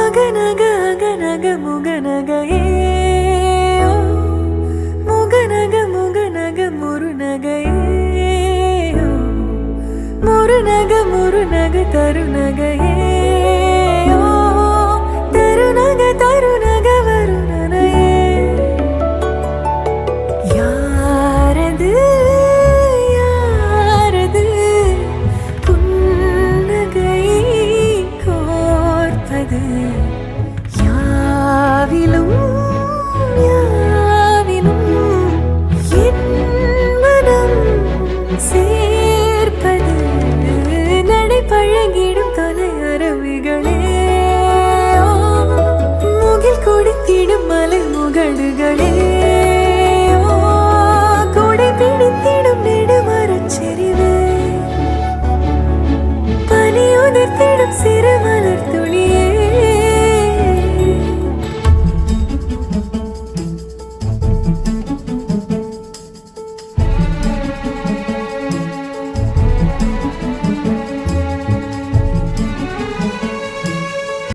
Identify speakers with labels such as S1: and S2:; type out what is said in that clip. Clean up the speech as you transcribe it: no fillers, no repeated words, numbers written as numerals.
S1: அகநக அகநக முகநகையே முகநக முகநக முருநகையே முருநக முருநக தருநகையே தருநக தருநக வருணனையே யாரது யாரது புன்னகை கோர்ப்பது யாவிலும் யாவிலும் என் மனம் சேர்ப்பது நடை பழகிடும் தொலை அருவிகளே முகில் கொடித்திடும் மலை முகடுகளே கொடை பிடித்திடும் நெடுமரச் செறிவே பனி உதிர்த்திடும் சிறு